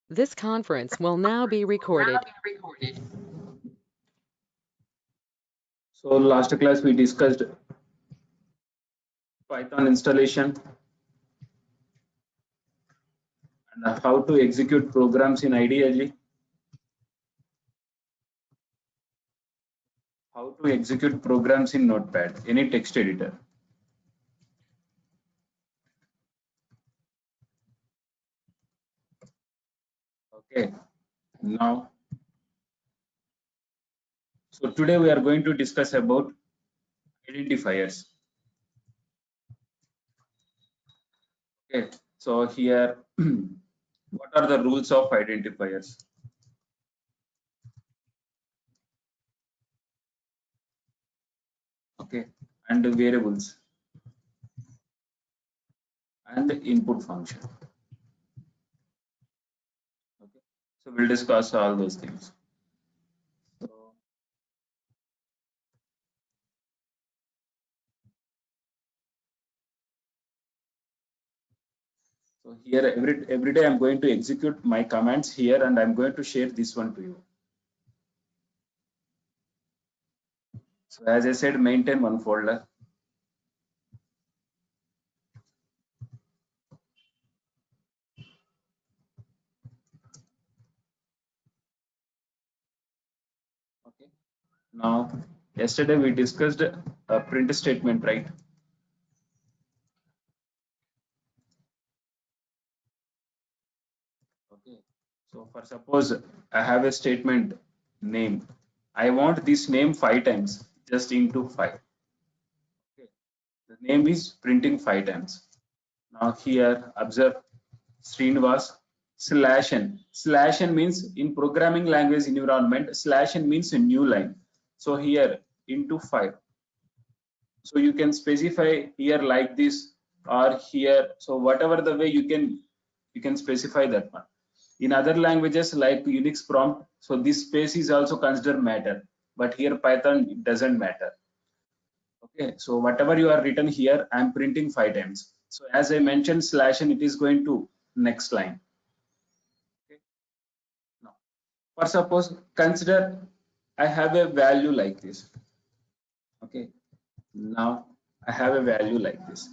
This conference will now be recorded. So last class we discussed Python installation and how to execute programs in IDLE, how to execute programs in Notepad, any text editor. Okay, now, so today we are going to discuss about identifiers. Okay, so here, what are the rules of identifiers? Okay, and the variables and the input function. Okay, so we'll discuss all those things. So here every day I'm going to execute my commands here and I'm going to share this one to you. So as I said, maintain one folder. Okay. Now, yesterday we discussed a print statement, right? Okay. So for suppose I have a statement name. I want this name 5 times, just into 5. Okay. The name is printing 5 times. Now here observe Srinivas /n. /n means in programming language environment, /n means a new line. So here into 5. So you can specify here like this or here. So whatever the way you can specify that one. In other languages like Unix prompt, so this space is also considered matter, but here Python it doesn't matter. Okay, so whatever you are written here, I'm printing 5 times. So as I mentioned, /n, it is going to next line. Okay. Now, for suppose consider I have a value like this. Okay, now I have a value like this.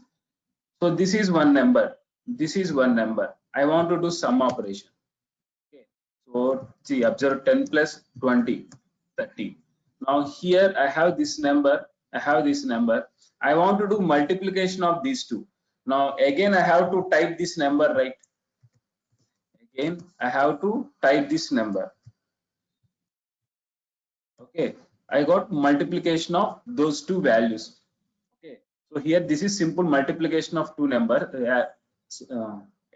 So this is one number. This is one number. I want to do sum operation. Okay. So see, observe 10 plus 20, 30. Now here I have this number. I have this number. I want to do multiplication of these two. Now again I have to type this number, right? Again I have to type this number. Okay. I got multiplication of those two values. Okay, so here this is simple multiplication of two numbers,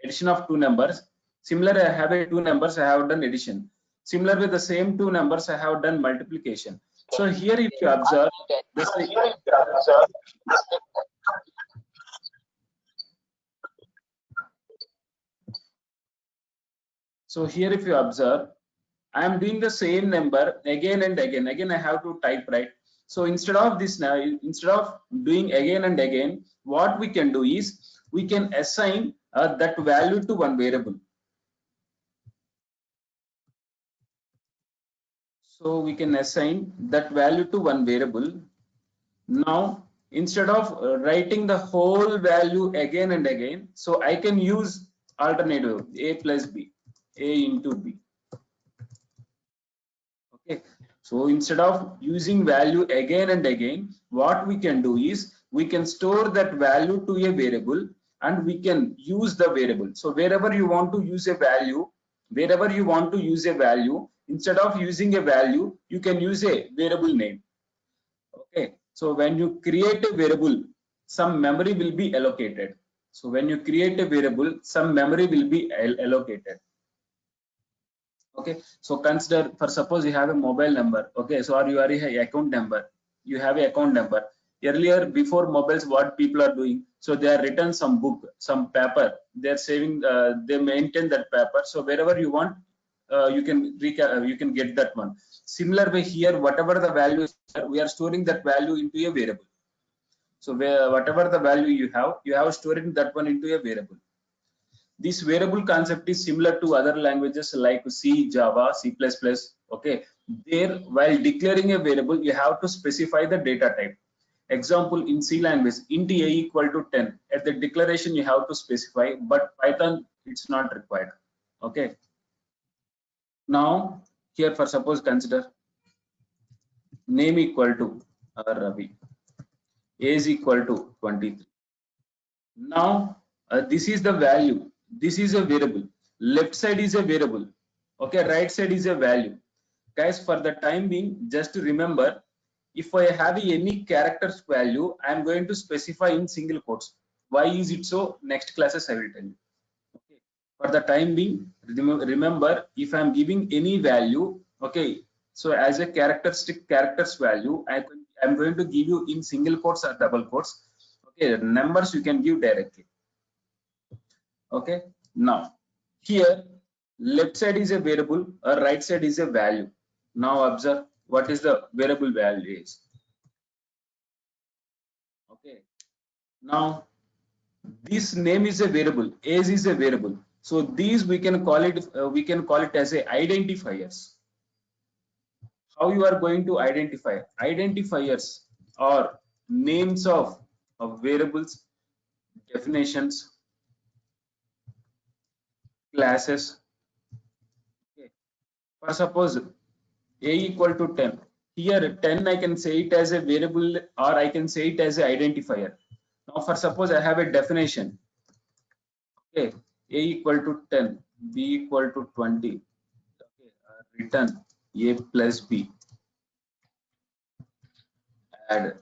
addition of two numbers. Similarly, I have a two numbers, I have done addition. Similar with the same two numbers, I have done multiplication. So here if you observe, so here if you observe, I am doing the same number again and again. Again, I have to type, right? So instead of this now, instead of doing again and again, what we can do is we can assign that value to one variable. So we can assign that value to one variable. Now, instead of writing the whole value again and again, so I can use alternative a plus b, a into b. Okay. So instead of using value again and again, what we can do is we can store that value to a variable and we can use the variable. So wherever you want to use a value, instead of using a value, you can use a variable name. Okay. So when you create a variable, some memory will be allocated. So when you create a variable, some memory will be allocated. Okay, so consider for suppose you have a mobile number. Okay, so or you are a account number, you have a account number. Earlier before mobiles, what people are doing, so they are written some book, some paper, they are saving, they maintain that paper. So wherever you want, you can get that one. Similar way here, whatever the value is, we are storing that value into a variable. So whatever the value you have stored that one into a variable. this variable concept is similar to other languages like C, Java, C++. Okay, there while declaring a variable, you have to specify the data type. Example, in C language, int a equal to 10. At the declaration, you have to specify, but Python, it's not required. Okay. Now, here for suppose consider name equal to Ravi, age equal to 23. Now, this is the value. This is a variable. Left side is a variable. Okay, right side is a value. Guys, for the time being, just remember, if I have any characters value, I am going to specify in single quotes. Why is it so? Next classes I will tell you. Okay. For the time being, remember, if I am giving any value, okay, so as a characteristic characters value, I'm going to give you in single quotes or double quotes. Okay, numbers you can give directly. Okay, now here left side is a variable or right side is a value. Now observe what is the variable value is. Okay, now this name is a variable, age is a variable. So these we can call it as a identifiers. How you are going to identify? Identifiers are names of variables, definitions, classes. Okay. For suppose a equal to 10. Here 10 I can say it as a variable or I can say it as an identifier. Now for suppose I have a definition. Okay, a equal to 10, b equal to 20. Okay, return a plus b. Add.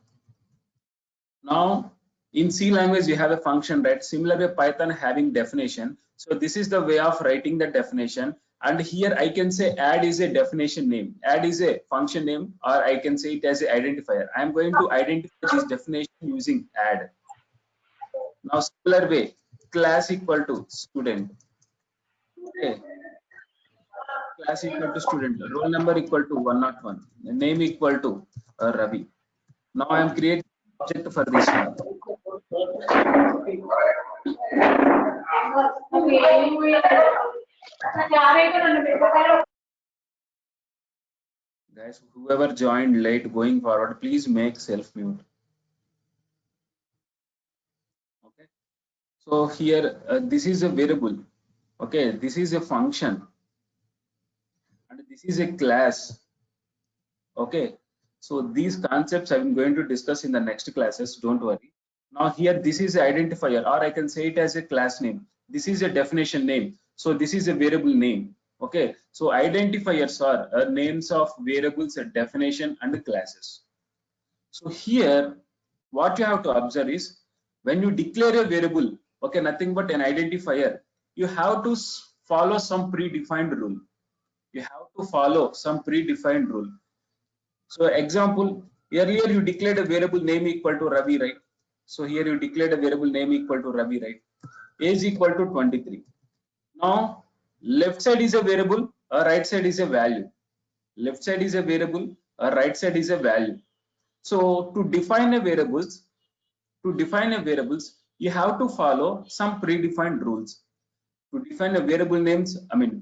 Now in C language you have a function, right? Similarly Python having definition. So this is the way of writing the definition. And here I can say add is a definition name, add is a function name, or I can say it as an identifier. I am going to identify this definition using add. Now similar way, class equal to student. Okay, class equal to student, roll number equal to 101, name equal to Ravi. Now I am creating object for this one. Guys, whoever joined late going forward, please make self mute. Okay. So here, this is a variable. Okay, this is a function, and this is a class. Okay. So these concepts I'm going to discuss in the next classes. Don't worry. Now here, this is an identifier, or I can say it as a class name. This is a definition name. So this is a variable name. Okay, so identifiers are names of variables, a definition, and classes. So here, what you have to observe is when you declare a variable, okay, nothing but an identifier, you have to follow some predefined rule. You have to follow some predefined rule. So example, earlier you declared a variable name equal to Ravi, right? So here you declared a variable name equal to Ravi, right? Age equal to 23. Now left side is a variable, right side is a value. Left side is a variable, right side is a value. So to define a variables, you have to follow some predefined rules. To define a variable names,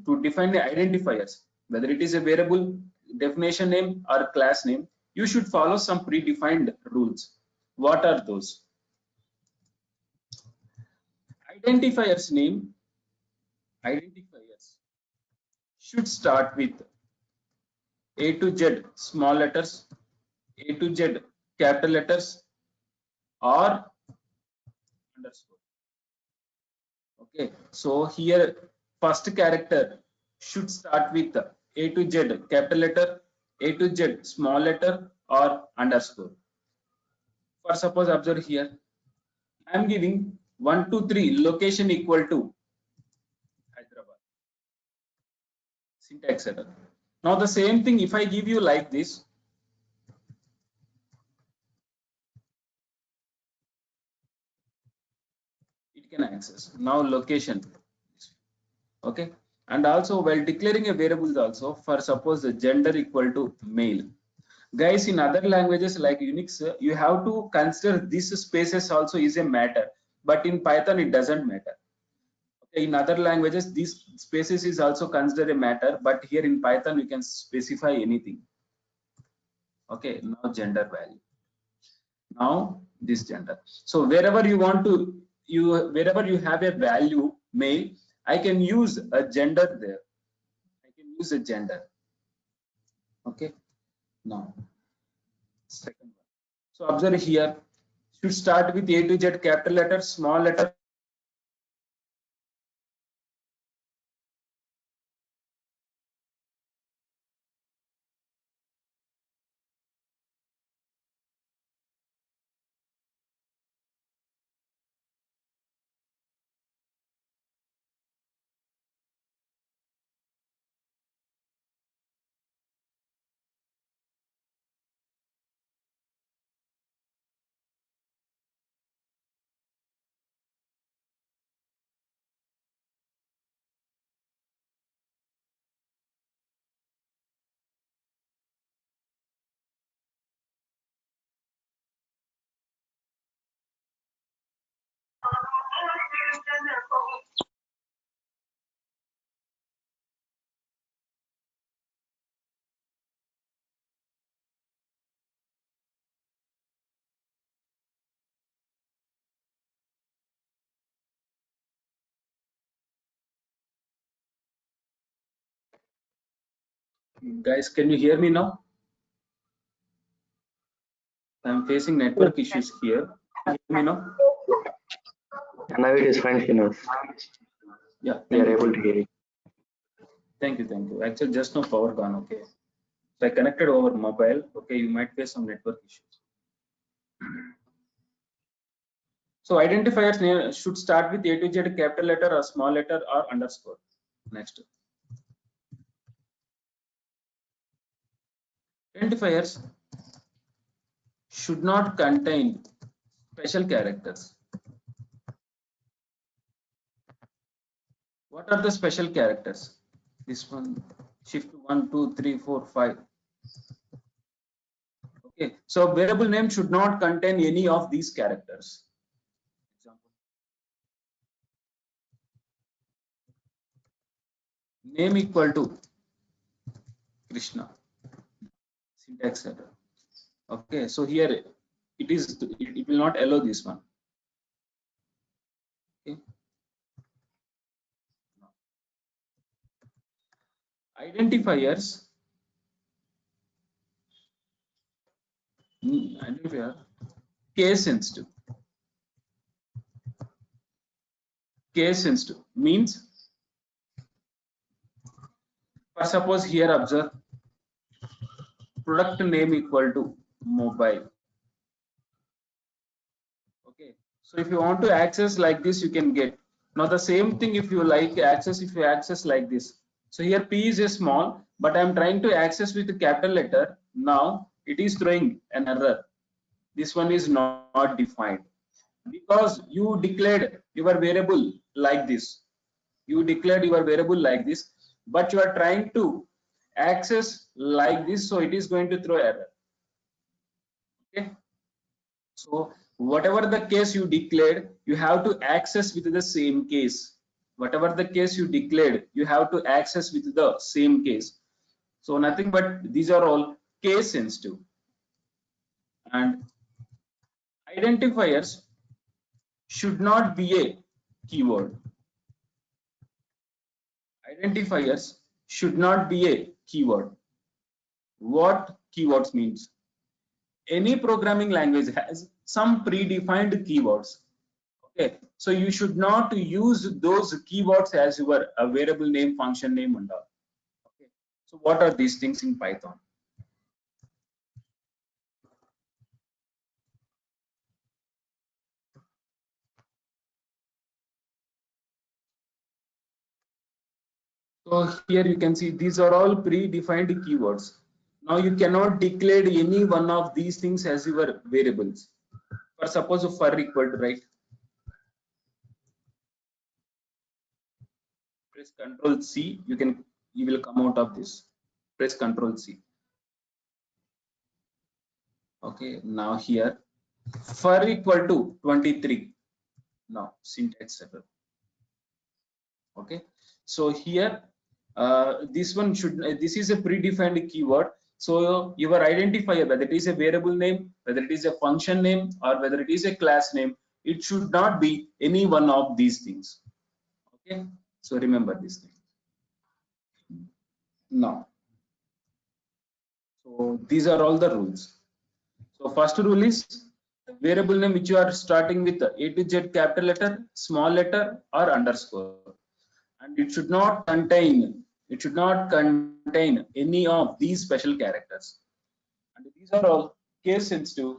to define the identifiers, whether it is a variable, definition name, or class name, you should follow some predefined rules. What are those? Identifiers should start with A to Z small letters, A to Z capital letters, or underscore. Okay, so here first character should start with A to Z capital letter, A to Z small letter, or underscore. For suppose observe here, I am giving 1, 2, 3 location equal to Hyderabad. Syntax error. Now the same thing if I give you like this, it can access. Now location. Okay, and also while declaring a variable also, for suppose the gender equal to male. Guys, in other languages like Unix, you have to consider these spaces also is a matter, but in Python it doesn't matter. In other languages, these spaces is also considered a matter, but here in Python, you can specify anything. Okay, now gender value. Now this gender. So wherever you want to, wherever you have a value male, I can use a gender there. I can use a gender. Okay. Now second one. So observe here, should start with A to Z capital letter, small letter. Guys, can you hear me now? I'm facing network issues here. Can you hear me now? Now it is fine, Srinivas. Yeah, We are able to hear you. thank you, thank you. Actually, just no power gone. Okay, so I connected over mobile. Okay, you might face some network issues. So identifiers name should start with A to Z capital letter or small letter or underscore. Next. Identifiers should not contain special characters. What are the special characters? This one, shift 1, 2, 3, 4, 5. Okay, so variable name should not contain any of these characters. Example. Name equal to Krishna. Syntax error. Okay, so here it will not allow this one. Okay. Identifiers. Identifier case sensitive. Case sensitive means, for suppose here observe product name equal to mobile. Okay, so if you want to access like this, you can get. Now the same thing if you like access, if you access like this. So here P is a small, but I'm trying to access with a capital letter. Now it is throwing an error. This one is not defined because you declared your variable like this. You declared your variable like this, but you are trying to access like this, so it is going to throw error. Okay, so whatever the case you declared, you have to access with the same case. Whatever the case you declared, you have to access with the same case. So nothing but these are all case sensitive. And identifiers should not be a keyword. Identifiers should not be a keyword. What keywords means? Any programming language has some predefined keywords. Okay, so you should not use those keywords as your variable name, function name, and all. Okay, so what are these things in Python? So here you can see these are all predefined keywords. Now you cannot declare any one of these things as your variables. For suppose for equal to, right? Press Control C. You will come out of this. Press Control C. Okay, now here for equal to 23. Now syntax error. Okay, so here this one should this is a predefined keyword. So your identifier, whether it is a variable name, whether it is a function name, or whether it is a class name, it should not be any one of these things. Okay, so remember this thing. Now, so these are all the rules. So first rule is variable name which you are starting with A to Z capital letter, small letter, or underscore, and it should not contain any of these special characters. And these are all case sensitive,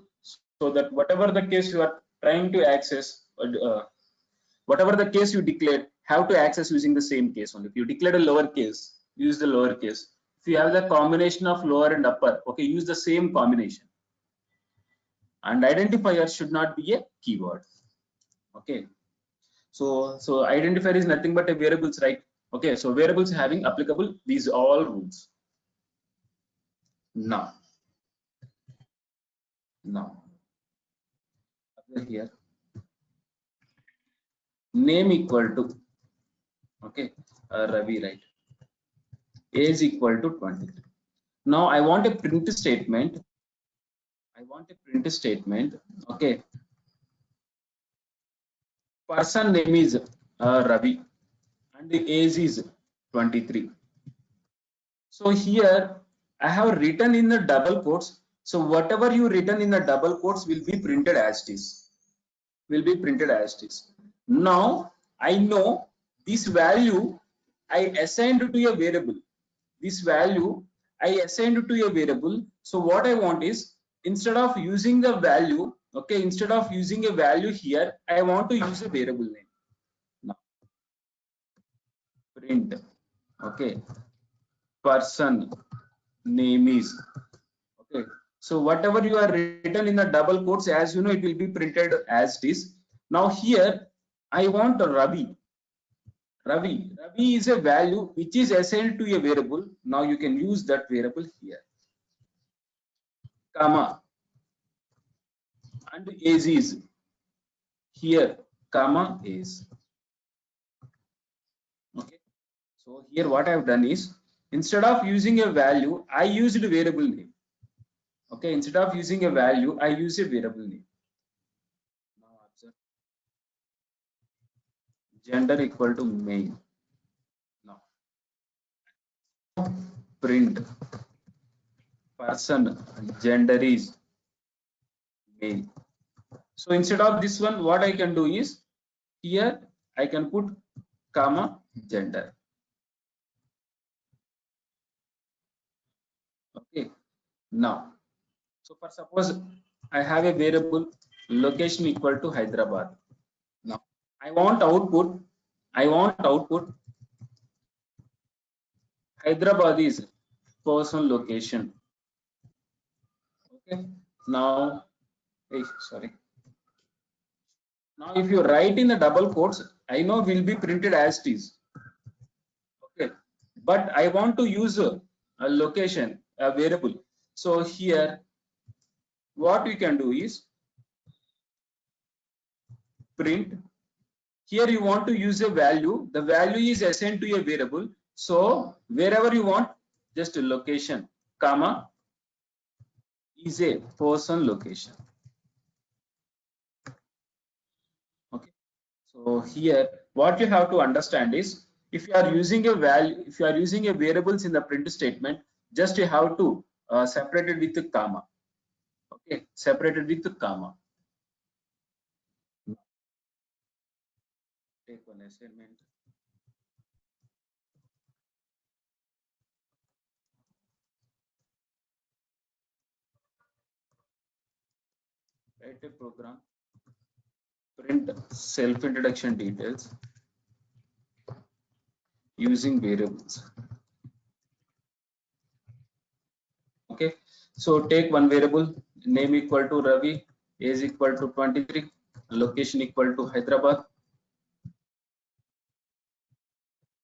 so that whatever the case you are trying to access, whatever the case you declared, have to access using the same case only. If you declared a lower case, use the lower case. If you have the combination of lower and upper, okay, use the same combination. And identifier should not be a keyword. Okay, so identifier is nothing but a variables, right? Okay, so variables having applicable these all rules. Now here name equal to, okay, Ravi, right? Age equal to 23. Now I want a print statement. Okay, person name is Ravi and the age is 23. So here I have written in the double quotes. So whatever you written in the double quotes will be printed as it is. Now I know this value I assigned to a variable. This value I assigned to a variable. So what I want is, instead of using the value, okay, instead of using a value here, I want to use a variable name. Now print, okay, person name is, okay. So whatever you are written in the double quotes, as you know, it will be printed as it is. Now here I want Ravi. Ravi is a value which is assigned to a variable. Now you can use that variable here, comma, and age is here, comma, age. Okay. So here what I have done is, instead of using a value, I used a variable name. Okay, instead of using a value, I use a variable name. Now observe, gender equal to male. Now print person gender is male. So instead of this one, what I can do is, here I can put comma gender. Okay. Now, so for suppose I have a variable location equal to Hyderabad. Now I want output Hyderabad is person location. Okay. Now, sorry. Now if you write in the double quotes, I know will be printed as it is. Okay. But I want to use a location, a variable. So here what we can do is print. Here you want to use a value. The value is assigned to a variable. So wherever you want, just a location, comma, is a person location. Okay. So here what you have to understand is, if you are using a value, if you are using a variables in the print statement, just you have to separate it with the comma. Okay, separated with the comma. Take one assignment. Write a program, print self-introduction details using variables. Okay, so take one variable, name equal to Ravi, age equal to 23, location equal to Hyderabad.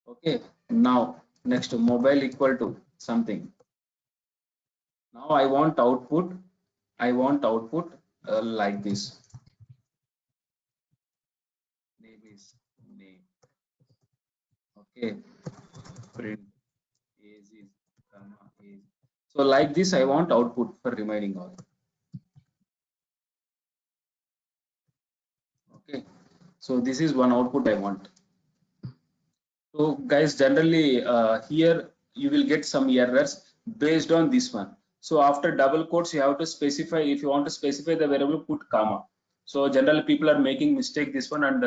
Okay, now next mobile equal to something. Now I want output like this. Name is name. Okay, print age is comma age. So like this, I want output for remaining all. Okay, so this is one output I want. So guys, generally here you will get some errors based on this one. So after double quotes, you have to specify, if you want to specify the variable, put comma. So generally people are making mistake this one, and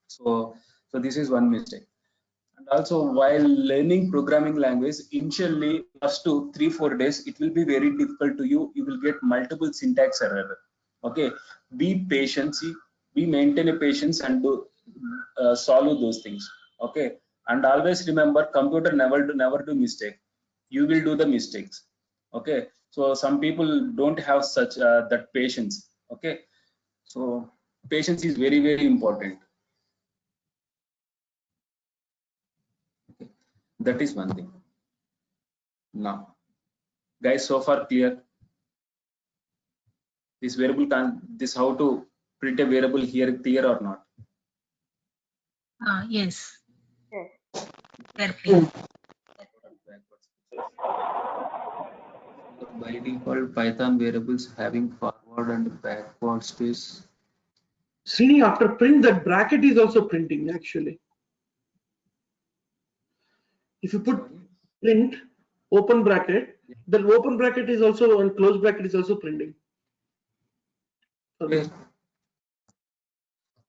so this is one mistake. And also, while learning programming language, initially first to 3-4 days, it will be very difficult to you. You will get multiple syntax error. Okay, be patient, be maintain a patience and do solve those things. Okay, and always remember, computer never do mistake. You will do the mistakes. Okay, so some people don't have such that patience. Okay, so patience is very important. Okay. That is one thing. Now, guys, so far clear? This variable this how to print a variable here, clear or not? Yes. Yes. Perfect. By default, Python variables having forward and backward space. Srini, after print, that bracket is also printing actually. If you put print, open bracket, the open bracket is also, and close bracket is also printing. Okay.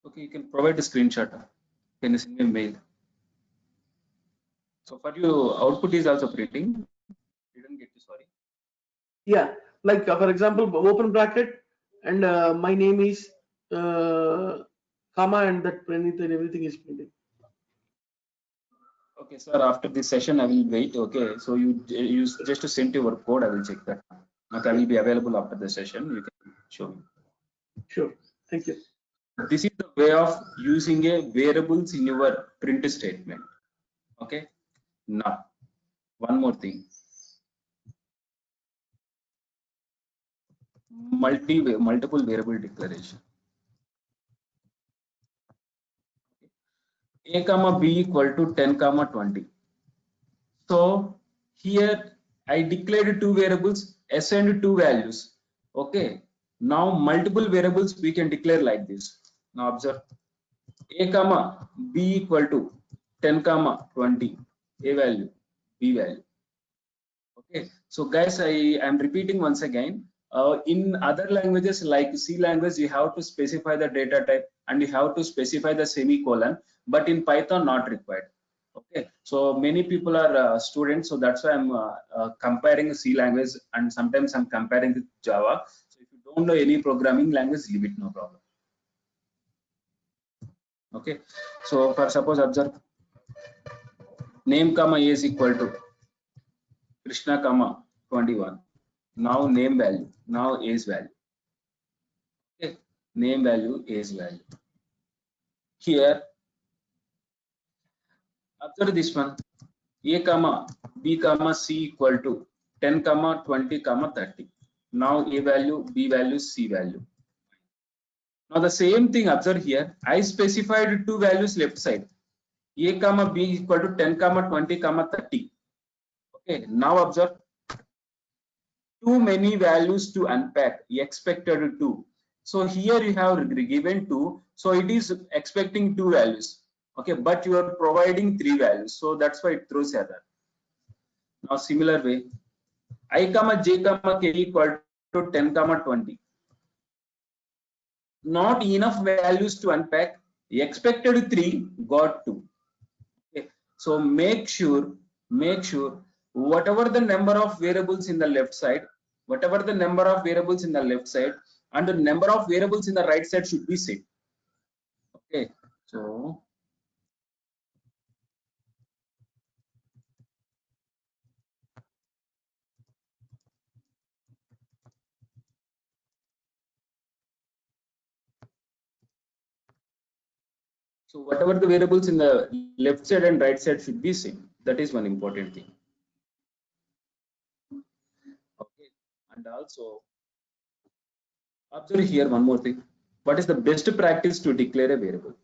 Okay, you can provide a screenshot. Can you send me a mail? So for you, output is also printing. Didn't get you, sorry. Yeah, like for example, open bracket, and my name is comma, and that print and everything is printing. Okay, sir. After this session, I will wait. Okay, so you just to send your code. I will check that. Okay, I will be available after the session. You can show me. Sure, thank you. This is the way of using a variables in your print statement. Okay. Now, one more thing. Multiple variable declaration. A comma B equal to 10 comma 20. So here I declared two variables, assigned two values. Okay. Now multiple variables we can declare like this. Now observe, A comma B equal to 10 comma 20. A value, B value. Okay. So guys, I am repeating once again. In other languages like C language, you have to specify the data type and you have to specify the semicolon, but in Python not required. Okay, so many people are students, so that's why I'm comparing C language, and sometimes I'm comparing with Java. So if you don't know any programming language, leave it, no problem. Okay, so for suppose observe, name comma A is equal to Krishna comma 21. Now name value, now age value. Okay, name value, age value. Here, observe this one, A comma B comma C equal to 10 comma 20 comma 30. Now A value, B value, C value. Now the same thing observe here. I specified two values left side. A comma B equal to 10 comma 20 comma 30. Okay. Now observe, too many values to unpack. Expected 2. So here you have given 2. So it is expecting 2 values. Okay, but you are providing 3 values. So that's why it throws error. Now similar way, I comma J comma K equal to 10 comma 20. Not enough values to unpack. Expected 3, got 2. Okay. So make sure whatever the number of variables in the left side, and the number of variables in the right side should be same. Okay. So whatever the variables in the left side and right side should be same. That is one important thing. Okay. And also observe here one more thing. What is the best practice to declare a variable?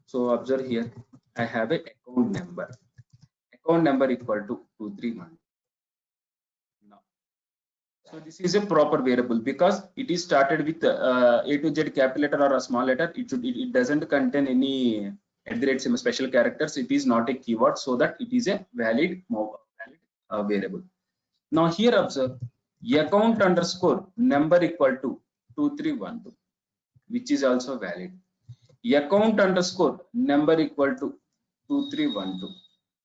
So observe here. I have a account number. Account number equal to 231. Now, so this is a proper variable because it is started with A to Z capital letter or a small letter. It doesn't contain any at the rate special characters. It is not a keyword, so that it is a valid variable. Now here observe account underscore number equal to 2312, which is also valid. Account underscore number equal to 2312,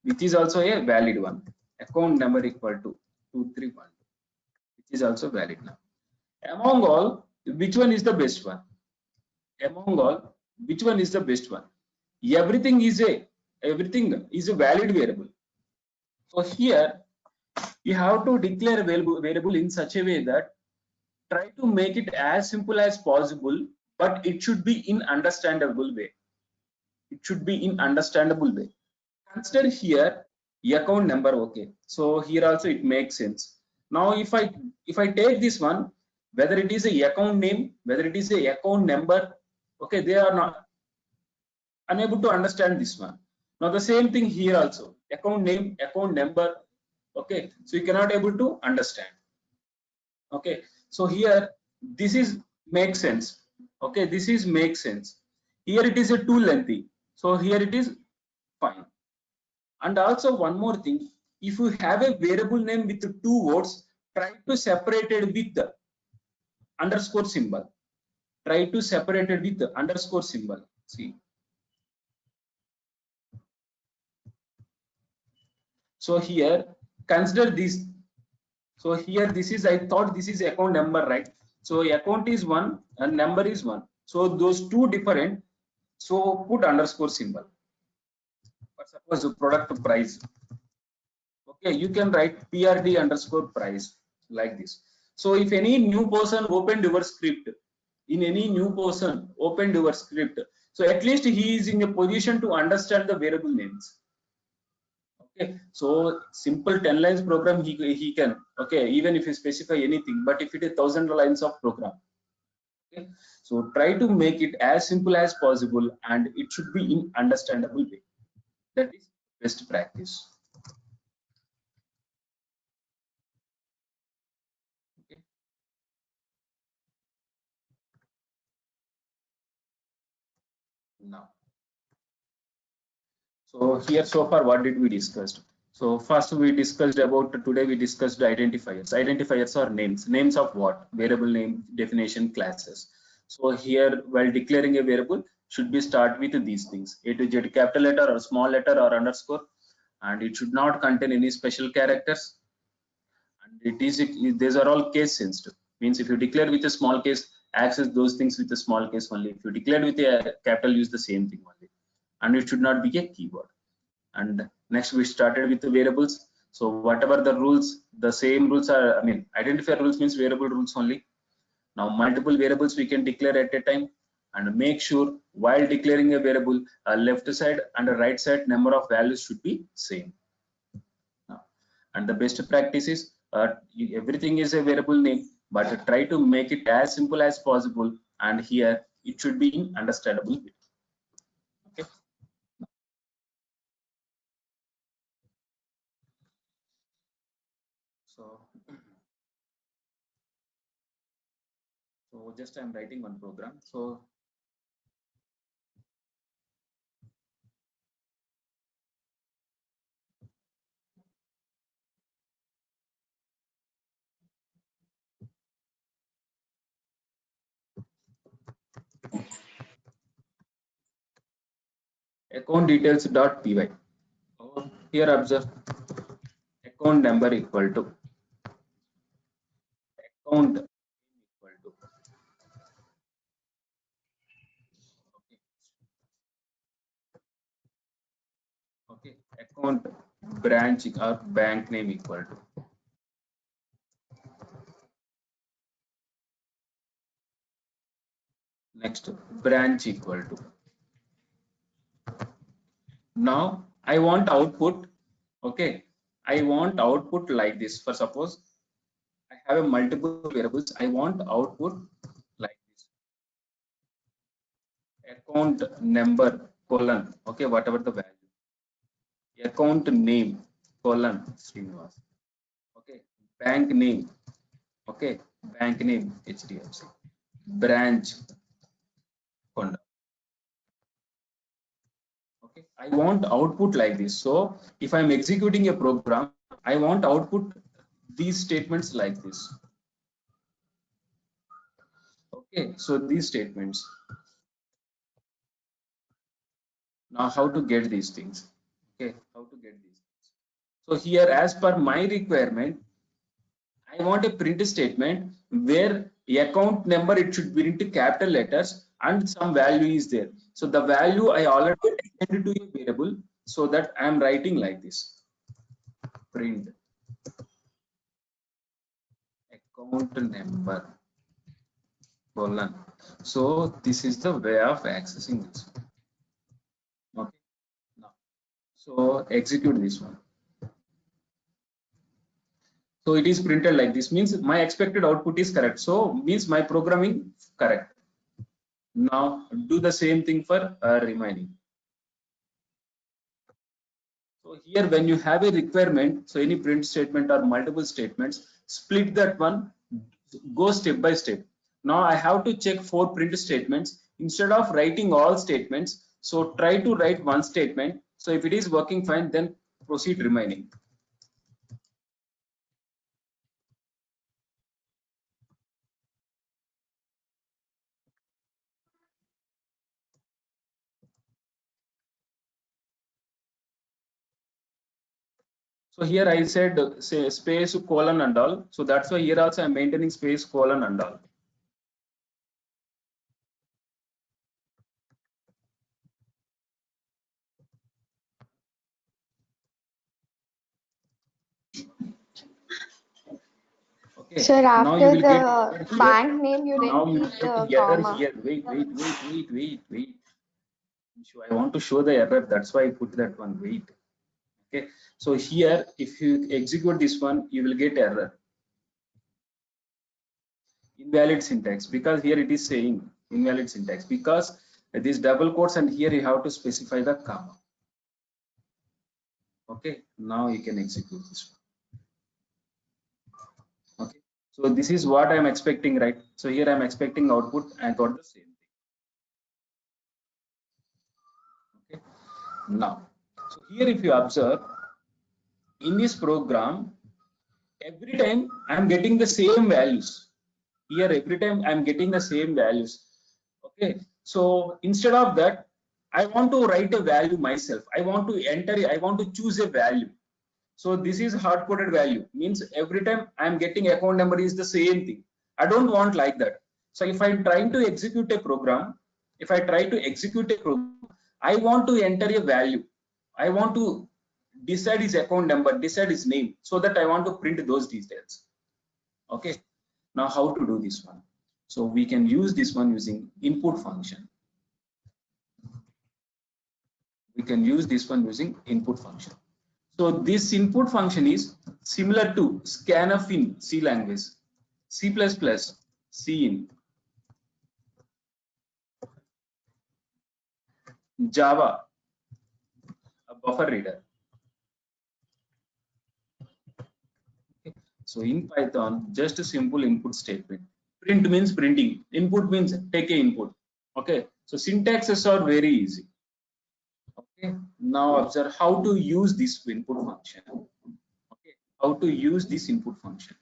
which is also a valid one. Account number equal to 2312, which is also valid now. Among all, which one is the best one? Among all, which one is the best one? Everything is a valid variable. So here you have to declare a variable in such a way that try to make it as simple as possible, but it should be in understandable way. It should be in understandable way. Consider here account number. Okay, so here also it makes sense. Now if I take this one, whether it is a account name, whether it is a account number, okay, they are not unable to understand this one. Now the same thing here also, account name, account number, okay, so you cannot able to understand. Okay, so here this is makes sense. Okay, this is makes sense. Here it is a too lengthy, so here it is fine. And also one more thing, if you have a variable name with 2 words, try to separate it with the underscore symbol. Try to separate it with the underscore symbol. See. So here consider this. So here this is, I thought this is account number, right? So account is 1 and number is 1. So those two different. So put underscore symbol. But suppose product price. Okay, you can write PRD underscore price like this. So if any new person opened your script, so at least he is in a position to understand the variable names. Okay, so simple 10 lines program he can, okay, even if you specify anything, but if it is 1000 lines of program, okay, so try to make it as simple as possible and it should be in understandable way. That is best practice. Okay. Now, so here so far what did we discuss? So first we discussed about, today we discussed identifiers. Identifiers are names of what? Variable name, definition, classes. So here while declaring a variable should be start with these things, A to Z capital letter or small letter or underscore, and it should not contain any special characters, and these are all case sensitive. Means if you declare with a small case, access those things with a small case only. If you declare with a capital, use the same thing only, and it should not be a keyword. And next we started with the variables. So whatever the rules, the same rules are, I mean, identifier rules means variable rules only. Now multiple variables we can declare at a time, and make sure while declaring a variable, left side and the right side number of values should be same. And the best practice is everything is a variable name, but try to make it as simple as possible, and here it should be in understandable way. Okay. So just I'm writing one program. So account details dot py. Here observe account number equal to account equal to, okay, account branch or bank name equal to, next branch equal to. Now I want output, okay, I want output like this. For suppose I have a multiple variables, I want output like this, account number colon, okay, whatever the value. account name colon Srinivas. Okay, bank name. Okay, bank name HDFC, branch Konda. Okay, I want output like this. So if I'm executing a program, I want output these statements like this. Okay, so these statements. Now how to get these things? Okay, how to get these things? So here, as per my requirement, I want a print statement where the account number, it should be into capital letters and some value is there. So the value I already assigned to a variable, so that I am writing like this: print account number colon. So this is the way of accessing this. Okay. Now, so execute this one. So it is printed like this, means my expected output is correct. So means my programming correct. Now do the same thing for remaining. So here, when you have a requirement, so any print statement or multiple statements, split that one, go step by step. Now I have to check 4 print statements instead of writing all statements. So try to write one statement. So if it is working fine, then proceed remaining. So here I said say space colon and all. So that's why here also I'm maintaining space colon and all. Okay. Sir, Now you after will get the bank name, you now didn't you will keep get the error comma. here. Wait. I want to show the error. That's why I put that one. Wait. Okay. So here, if you execute this one, you will get error. Invalid syntax, because here it is saying invalid syntax because these double quotes, and here you have to specify the comma. Okay. Now you can execute this one. Okay. So this is what I'm expecting, right? So here I'm expecting output. I got the same thing. Okay. Now, so here if you observe in this program, every time I'm getting the same values. Here every time I'm getting the same values. Okay. So instead of that, I want to write a value myself. I want to enter, I want to choose a value. So this is hard coded value, means every time I'm getting account number is the same thing. I don't want like that. So if I'm trying to execute a program, I want to enter a value. I want to decide his account number, decide his name, so that I want to print those details. Okay. Now how to do this one? So we can use this one using input function. We can use this one using input function. So this input function is similar to scanf in C language, C++, Cin, Java, a buffer reader. Okay. So in Python, just a simple input statement. Print means printing. Input means take a input. Okay. So syntaxes are very easy. Okay. Now observe how to use this input function. Okay. How to use this input function.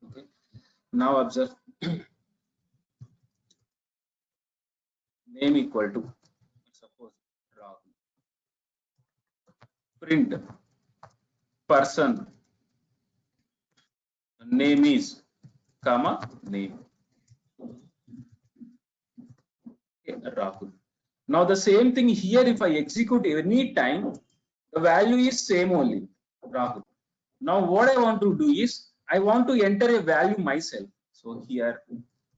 Okay. Now observe name equal to, suppose, Rahul. Print person name is comma name. Okay, Rahul. Now the same thing here, if I execute any time, the value is same only, Rahul. Now what I want to do is I want to enter a value myself. So here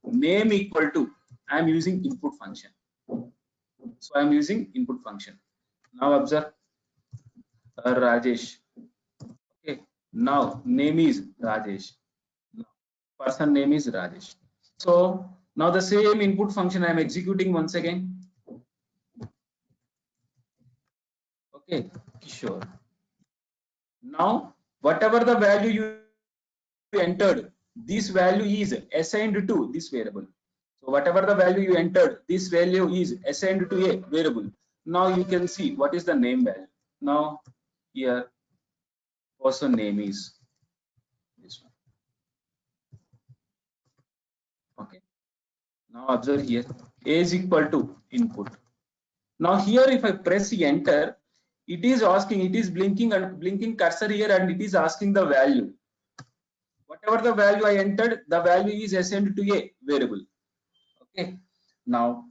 name equal to, I am using input function. So I am using input function. Now observe Rajesh. Okay. Now name is Rajesh. Now, person name is Rajesh. So now the same input function I am executing once again. Okay, Kishore. Now, whatever the value you entered, this value is assigned to this variable. So whatever the value you entered, this value is assigned to a variable. Now you can see what is the name value. Now here person name is this one. Okay. Now observe here a is equal to input. Now here if I press enter, it is asking, it is blinking and blinking cursor here and it is asking the value. Whatever the value I entered, the value is assigned to a variable. Okay. Now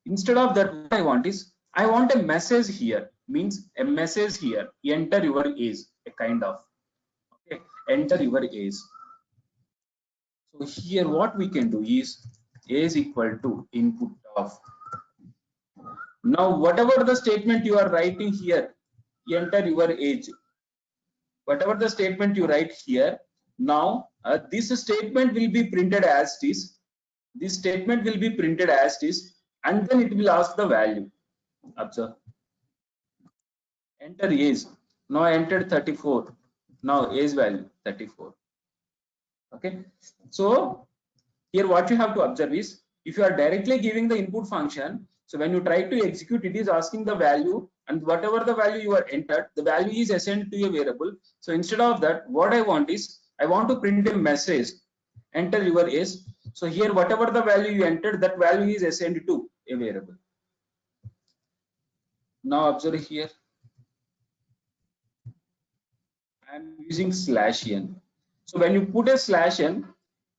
instead of that, what I want is I want a message here, means a message here, enter your age, a kind of. Okay, enter your age. So here what we can do is age equal to input of. Now whatever the statement you are writing here, enter your age. Whatever the statement you write here, now this statement will be printed as is. This statement will be printed as is, and then it will ask the value. Observe. Enter age. Now I entered 34. Now age value 34. Okay. So here what you have to observe is, if you are directly giving the input function, so when you try to execute, it is asking the value, and whatever the value you are entered, the value is assigned to a variable. So instead of that, what I want is, I want to print a message, enter your age. So here whatever the value you entered, that value is assigned to a variable. Now observe here, I am using /n. So when you put a /n,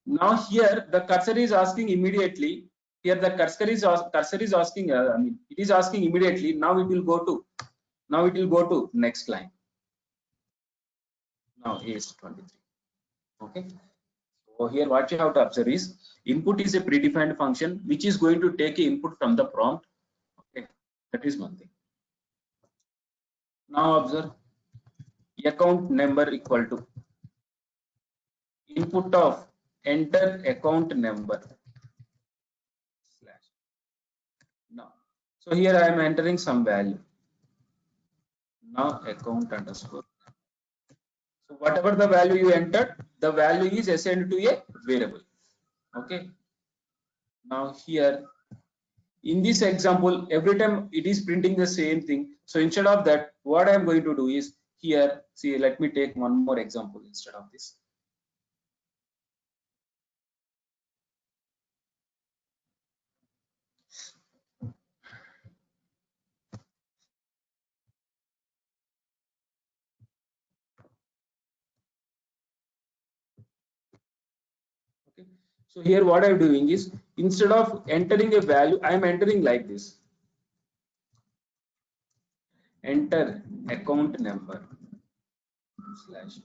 now here the cursor is asking immediately. Here the cursor is asking. I mean, it is asking immediately. Now it will go to. Now it will go to next line. Now is 23. Okay. So here what you have to observe is, input is a predefined function which is going to take input from the prompt. Okay, that is one thing. Now observe, account number equal to input of enter account number slash. Now, so here I am entering some value. Now account underscore. So whatever the value you entered, the value is assigned to a variable. Okay. Now here in this example, every time it is printing the same thing. So instead of that, what I am going to do is here, see, let me take one more example instead of this. Okay. So here what I'm doing is, instead of entering a value, I am entering like this. Enter account number slash.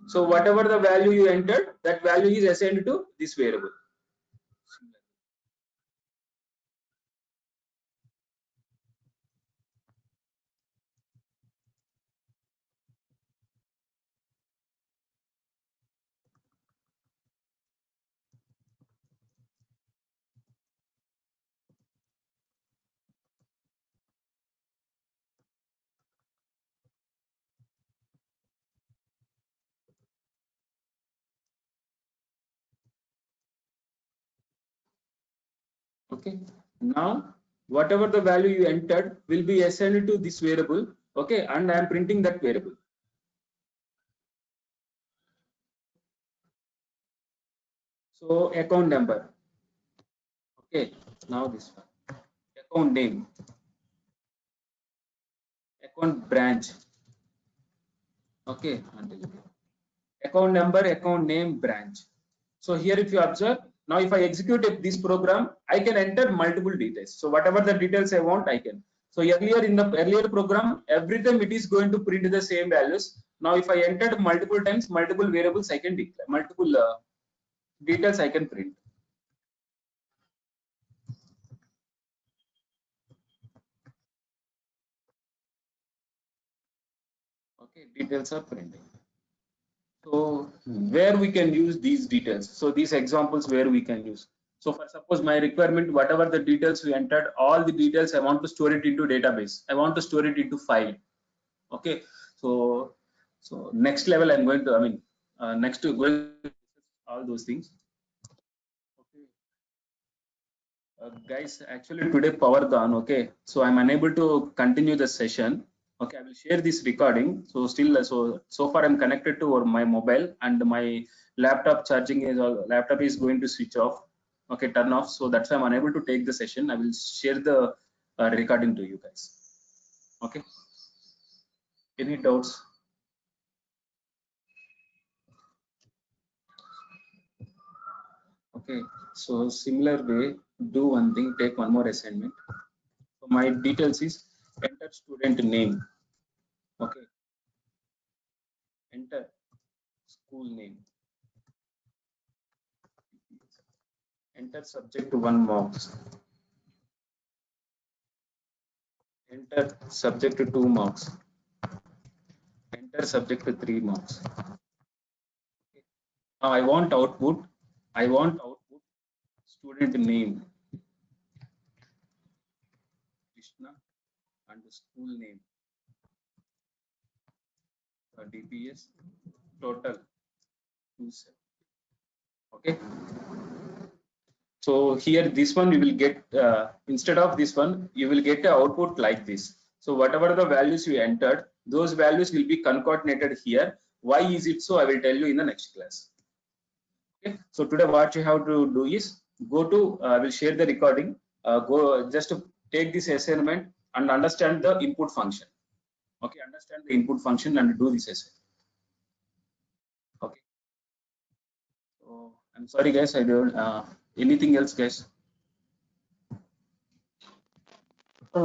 So whatever the value you entered, that value is assigned to this variable. Okay. Now whatever the value you entered will be assigned to this variable. Okay, and I am printing that variable. So account number. Okay, now this one. Account name. Account branch. Okay, account number, account name, branch. So here if you observe, now if I execute this program, I can enter multiple details. So whatever the details I want, I can. So earlier in the earlier program, every time it is going to print the same values. Now if I entered multiple times, multiple variables I can declare, multiple details I can print. Okay, details are printing. So where we can use these details? So these examples where we can use. So for suppose my requirement, whatever the details we entered, all the details I want to store it into database. I want to store it into file. Okay, so next level I'm going to, next to going all those things. Okay, guys, actually today power gone. Okay, so I'm unable to continue the session. Okay, I will share this recording. So still, so far I'm connected to my mobile, and my laptop charging is going to switch off. Okay, turn off. So that's why I'm unable to take the session. I will share the recording to you guys. Okay, any doubts? Okay, so similar way, do one thing, take one more assignment. So my details is enter student name. Okay, enter school name, enter subject to 1 marks, enter subject to 2 marks, enter subject to 3 marks. Okay. Now I want output student name Krishna and school name DPS total 27. Okay, so here this one you will get instead of this one you will get a output like this. So whatever the values you entered, those values will be concatenated here. Why is it so? I will tell you in the next class. Okay, so today what you have to do is go to I will share the recording. Go just to take this assignment and understand the input function. Okay, understand the input function and do this essay. Okay, so I'm sorry guys, I don't anything else guys?